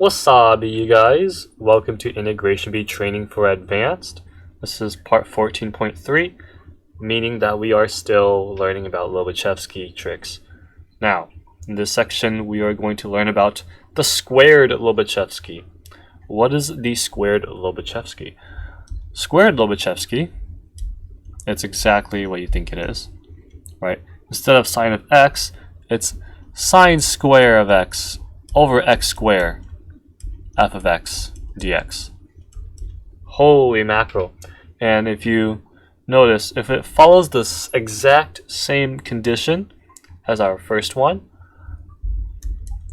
Wasabi, you guys. Welcome to Integration Bee Training for Advanced. This is part 14.3, meaning that we are still learning about Lobachevsky tricks. Now, in this section, we are going to learn about the squared Lobachevsky. What is the squared Lobachevsky? Squared Lobachevsky, it's exactly what you think it is, right? Instead of sine of x, it's sine square of x over x squared f of x dx. Holy mackerel. And if you notice, if it follows this exact same condition as our first one,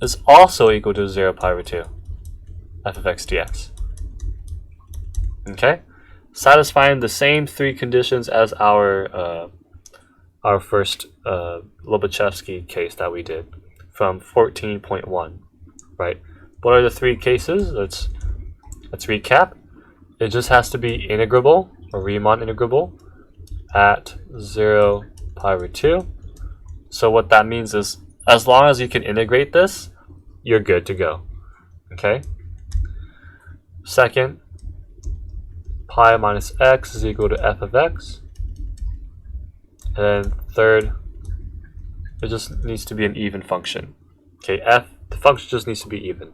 is also equal to 0 pi over 2 f of x dx. Okay? Satisfying the same three conditions as our first Lobachevsky case that we did from 14.1, right? What are the three cases? Let's recap. It just has to be integrable or Riemann integrable at 0 pi over 2. So what that means is as long as you can integrate this, you're good to go. Okay? Second, pi minus x is equal to f of x. And then third, it just needs to be an even function. Okay, the function just needs to be even.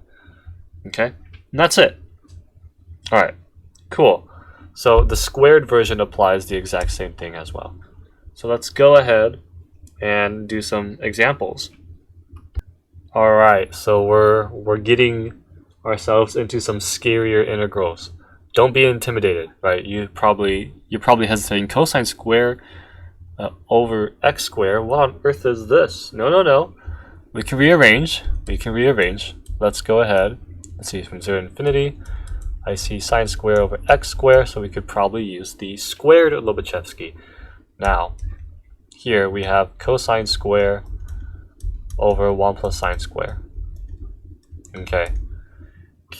Okay, and that's it. Alright, cool. So the squared version applies the exact same thing as well. So let's go ahead and do some examples. Alright, so we're getting ourselves into some scarier integrals. Don't be intimidated, right? You're probably hesitating. Cosine square over x squared. What on earth is this? No. We can rearrange. Let's go ahead. Let's see, from 0 to infinity. I see sine square over x squared, so we could probably use the squared Lobachevsky. Now, here we have cosine square over 1 plus sine square. Okay.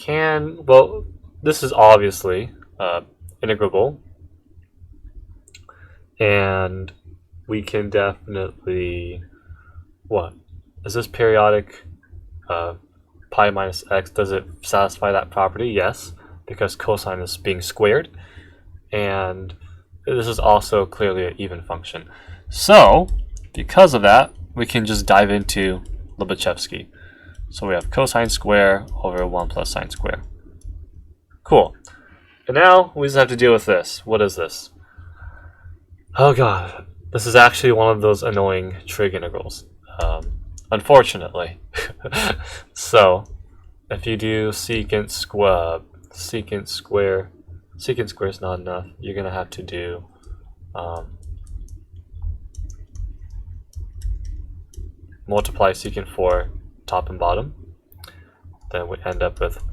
Well, this is obviously integrable, and we can definitely, what? Is this periodic pi minus x? Does it satisfy that property? Yes, because cosine is being squared, and this is also clearly an even function. So, because of that, we can just dive into Lobachevsky. So we have cosine square over 1 plus sine square. Cool. And now we just have to deal with this. What is this? Oh god, this is actually one of those annoying trig integrals. Unfortunately. So, if you do secant square is not enough. You're gonna have to do multiply secant 4 top and bottom. Then we end up with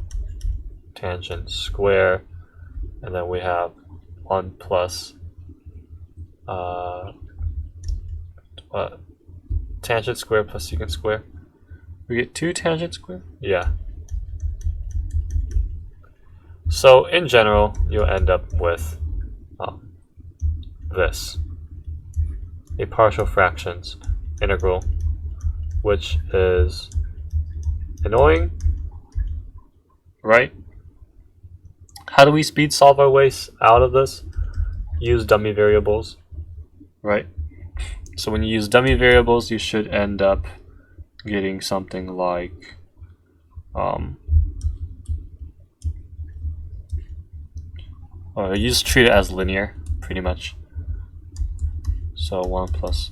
tangent square, and then we have 1 plus tangent square plus secant square. We get 2 tangent square? Yeah. So in general, you'll end up with this. A partial fractions integral, which is annoying, right? How do we speed solve our way out of this? Use dummy variables, right? So when you use dummy variables, you should end up getting something like you just treat it as linear, pretty much. So 1 plus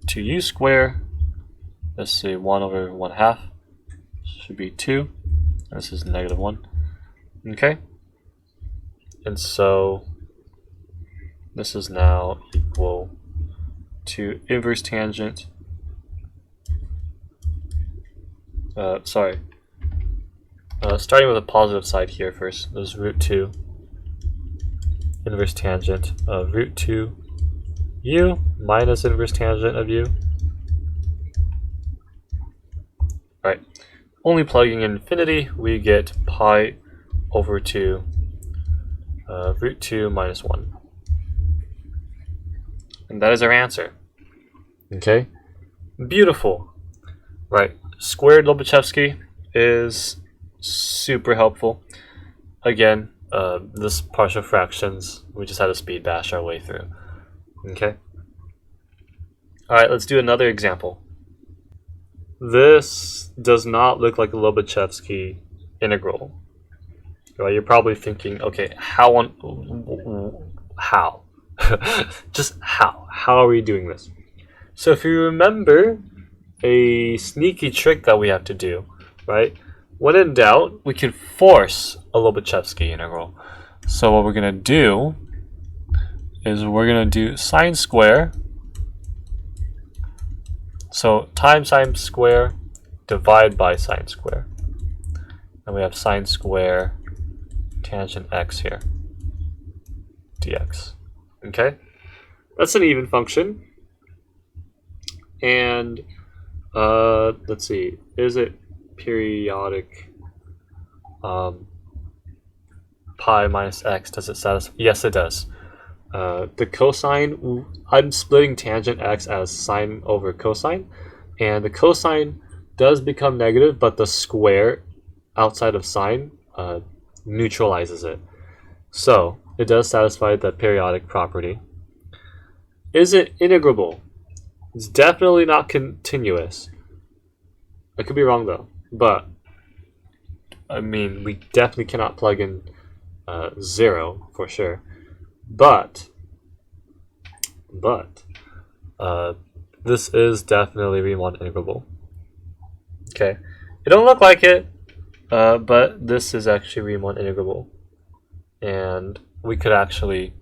2u squared, let's say 1 over 1 half, should be 2. This is negative 1. Okay? And so this is now equal to inverse tangent. Starting with the positive side here first. There's root 2 inverse tangent of root 2 u minus inverse tangent of u. Right. Only plugging in infinity, we get pi over 2 root 2 minus 1. And that is our answer. Okay? Beautiful. Right. Squared Lobachevsky is super helpful. Again, this partial fractions, we just had to speed bash our way through. Okay. All right, let's do another example. This does not look like a Lobachevsky integral. Right? You're probably thinking, okay, how? Just how? How are we doing this? So if you remember a sneaky trick that we have to do, right? When in doubt, we can force a Lobachevsky integral. So what we're going to do is we're going to do sine square. So times sine square, divide by sine square. And we have sine square tangent x here, dx. Okay? That's an even function. And let's see, is it periodic? Pi minus x, does it satisfy? Yes, it does. The cosine, I'm splitting tangent x as sine over cosine, and the cosine does become negative, but the square outside of sine neutralizes it. So it does satisfy the periodic property. Is it integrable? It's definitely not continuous. I could be wrong though, but I mean, we definitely cannot plug in 0 for sure. But this is definitely Riemann integrable. Okay, it don't look like it, but this is actually Riemann integrable, and we could actually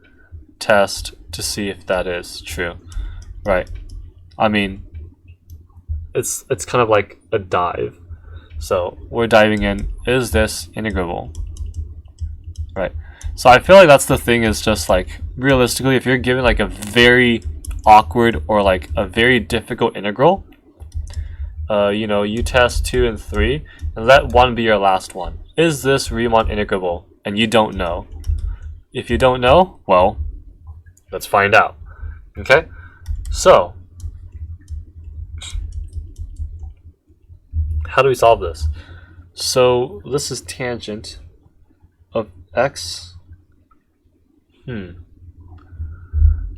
test to see if that is true, right? I mean, it's kind of like a dive. So we're diving in. Is this integrable? Right. So I feel like that's the thing, is just like realistically, if you're given like a very awkward or like a very difficult integral, you know, you test 2 and 3 and let 1 be your last one. Is this Riemann integrable? And you don't know. If you don't know, well, let's find out. Okay? So, how do we solve this? So this is tangent of x.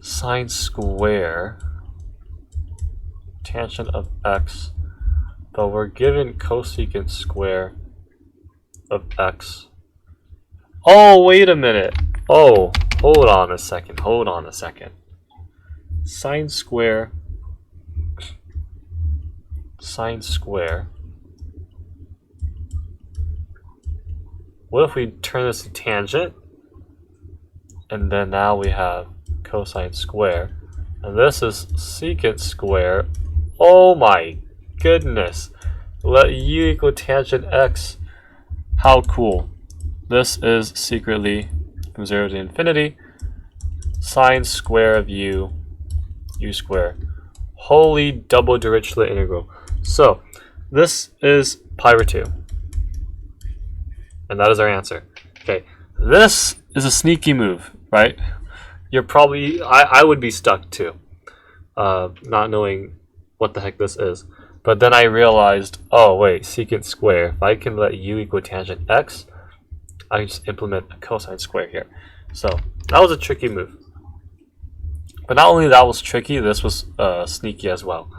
Sine square tangent of x, but we're given cosecant square of x. Oh, wait a minute. Oh, hold on a second. Sine square. What if we turn this to tangent? And then now we have cosine square. And this is secant square. Oh my goodness. Let u equal tangent x. How cool. This is secretly, from 0 to infinity, sine square of u square. Holy double Dirichlet integral. So, this is pi over 2. And that is our answer. Okay, this is a sneaky move, right? You're probably, I would be stuck too, not knowing what the heck this is. But then I realized, oh wait, secant square. If I can let u equal tangent x, I can just implement a cosine square here. So that was a tricky move. But not only that was tricky, this was sneaky as well.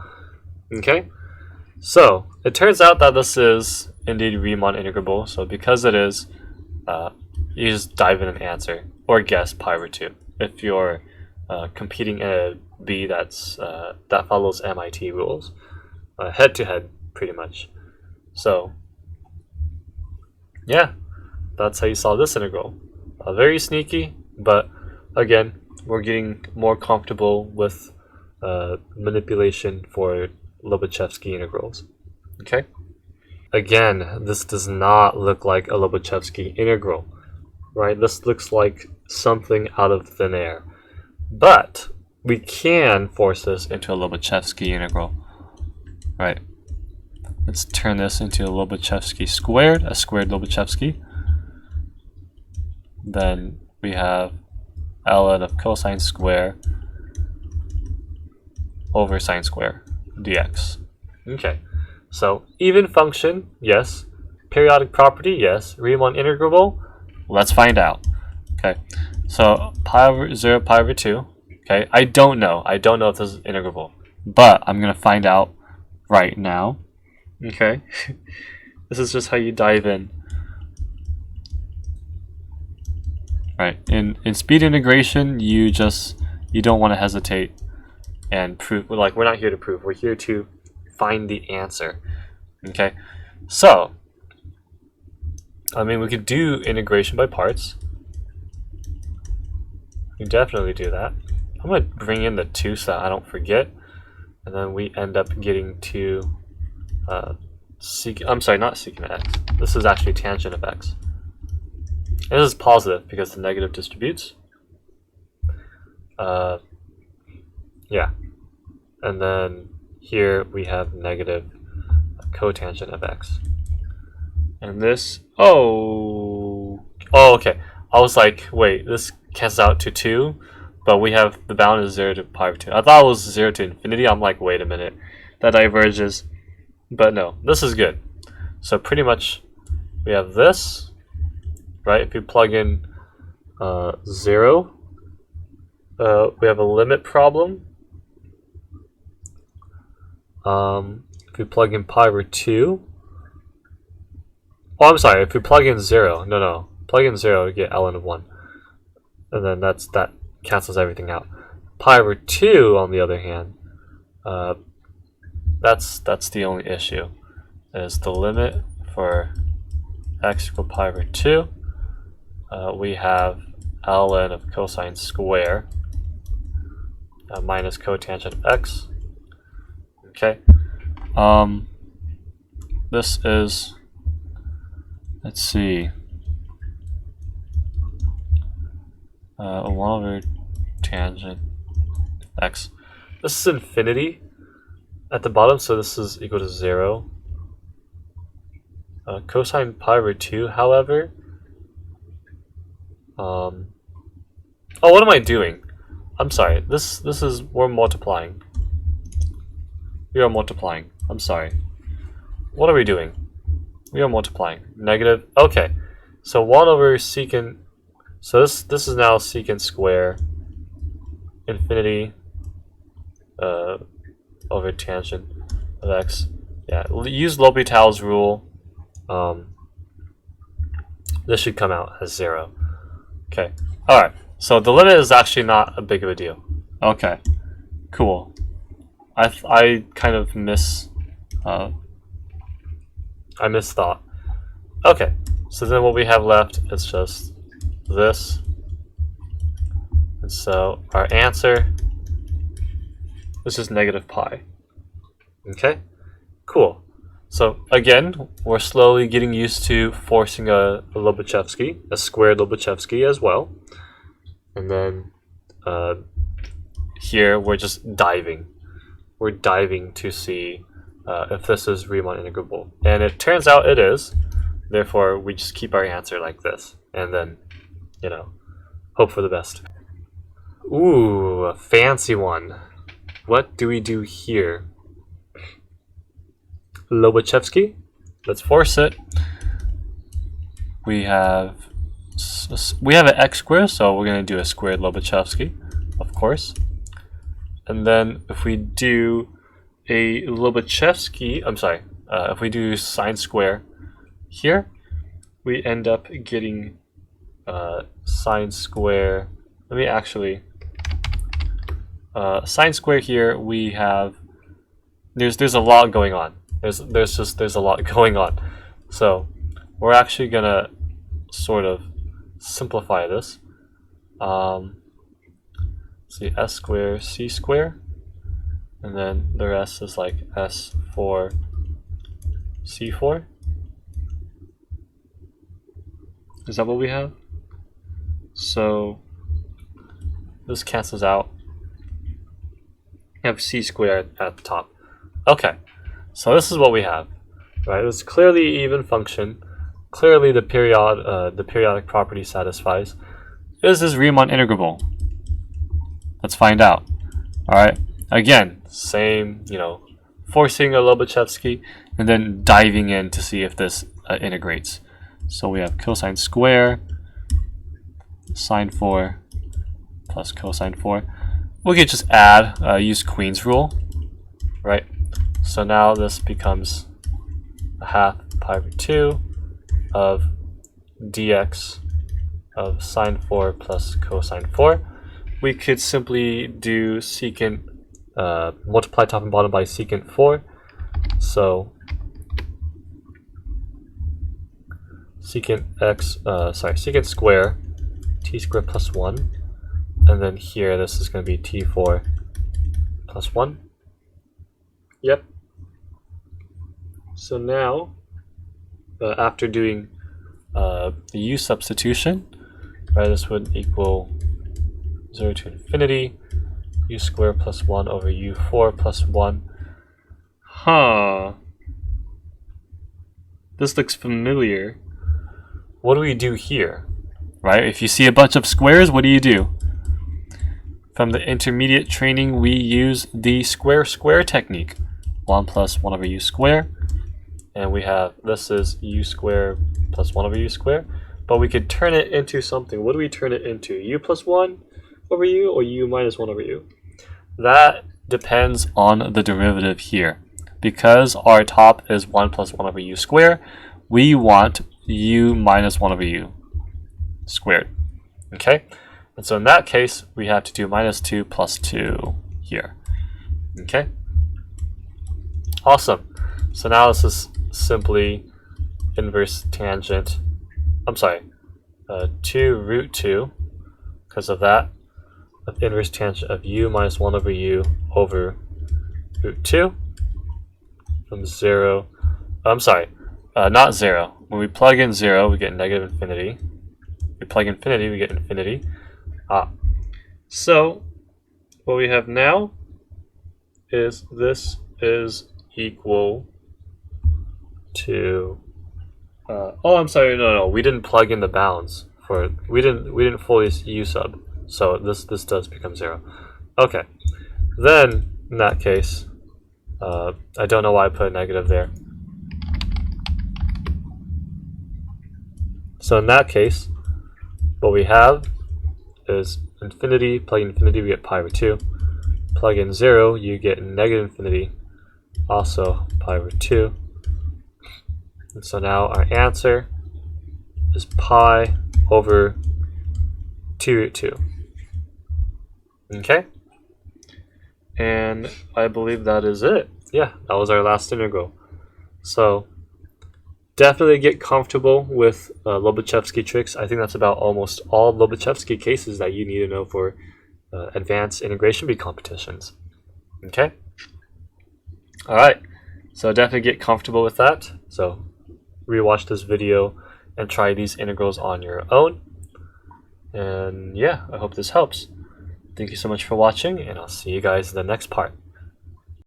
Okay, so it turns out that this is indeed Riemann integrable. So because it is, you just dive in and answer or guess pi over 2 if you're competing in a B that's that follows MIT rules, head to head pretty much. So yeah, that's how you solve this integral. Very sneaky, but again, we're getting more comfortable with manipulation for Lobachevsky integrals. Okay. Again, this does not look like a Lobachevsky integral, right? This looks like something out of thin air. But we can force this into a Lobachevsky integral, right? Let's turn this into a Lobachevsky squared, a squared Lobachevsky. Then we have ln of cosine square over sine square dx. Okay. So even function, yes, periodic property, yes. Riemann integrable, let's find out. Okay, so pi over 0, pi over 2. Okay, I don't know if this is integrable, but I'm going to find out right now. Okay, this is just how you dive in. Right, in speed integration, you don't want to hesitate and prove. Like, we're not here to prove, we're here to find the answer. Okay, so I mean, we could do integration by parts. We definitely do that. I'm going to bring in the 2 so that I don't forget. And then we end up getting to I'm sorry, not secant x. This is actually tangent of x. And this is positive because the negative distributes. Yeah. And then here we have negative cotangent of x. And this, okay. I was like, wait, this cancels out to 2, but we have the bound is 0 to pi over 2. I thought it was 0 to infinity. I'm like, wait a minute, that diverges. But no, this is good. So pretty much we have this, right? If you plug in 0, we have a limit problem. If we plug in pi over 2, I'm sorry, if we plug in 0, no, plug in 0 to get ln of 1. And then that cancels everything out. Pi over 2, on the other hand, that's the only issue, is the limit for x equal pi over 2. We have ln of cosine square minus cotangent of x. Okay. This is, let's see, 1 over tangent x. This is infinity at the bottom, so this is equal to 0. Cosine pi over 2, however, what am I doing? I'm sorry, this is, we're multiplying. We are multiplying. I'm sorry. What are we doing? We are multiplying. Negative. Okay. So 1 over secant. So this is now secant square infinity over tangent of x. Yeah. Use L'Hopital's rule. This should come out as 0. Okay. All right. So the limit is actually not a big of a deal. Okay. Cool. I kind of I misthought. Okay, so then what we have left is just this. And so our answer is just negative pi. Okay, cool. So again, we're slowly getting used to forcing a Lobachevsky, a squared Lobachevsky as well. And then here we're just diving. We're diving to see if this is Riemann integrable. And it turns out it is. Therefore, we just keep our answer like this. And then, hope for the best. Ooh, a fancy one. What do we do here? Lobachevsky. Let's force it. We have an x squared, so we're going to do a squared Lobachevsky, of course. And then if we do a Lobachevsky, if we do sine square here, we end up getting sine square. Let me actually sine square here. We have there's a lot going on. There's a lot going on. So we're actually gonna sort of simplify this. See, s square c square, and then the rest is like s4 c4. Is that what we have? So this cancels out. You have c squared at the top. Okay, so this is what we have, right? It's clearly even function. Clearly the periodic property satisfies. Is this Riemann integrable? Let's find out. All right. Again, same, forcing a Lobachevsky and then diving in to see if this integrates. So we have cosine square, sine 4 plus cosine 4. We could just add, use Queen's rule, right? So now this becomes a half pi over 2 of dx of sine 4 plus cosine 4. We could simply do secant, multiply top and bottom by secant 4. So secant square t squared plus 1, and then here this is going to be t4 plus 1. Yep. So now, after doing the u substitution, right, this would equal 0 to infinity u squared plus 1 over u4 plus 1. Huh. This looks familiar. What do we do here? Right? If you see a bunch of squares, what do you do? From the intermediate training, we use the square-square technique. 1 plus 1 over u square. And we have, this is u square plus 1 over u square. But we could turn it into something. What do we turn it into? U plus 1 over u or u minus 1 over u? That depends on the derivative here. Because our top is 1 plus 1 over u square, we want u minus 1 over u squared. Okay? And so in that case, we have to do minus 2 plus 2 here. Okay? Awesome. So now this is simply inverse tangent. I'm sorry, 2 root 2, because of that, of inverse tangent of u minus 1 over u over root 2 from 0. I'm sorry, not 0. When we plug in 0, we get negative infinity. We plug infinity, we get infinity. So what we have now is this is equal to oh, I'm sorry, no, we didn't plug in the bounds for we didn't fully u sub, so this does become 0. Okay, then in that case, I don't know why I put a negative there. So in that case, what we have is infinity. Plug in infinity, we get pi over 2. Plug in 0, you get negative infinity, also pi over 2. And so now our answer is pi over 2 root 2. Okay? And I believe that is it. Yeah, that was our last integral. So definitely get comfortable with Lobachevsky tricks. I think that's about almost all Lobachevsky cases that you need to know for advanced integration bee competitions. Okay? Alright, so definitely get comfortable with that. So rewatch this video and try these integrals on your own. And yeah, I hope this helps. Thank you so much for watching, and I'll see you guys in the next part.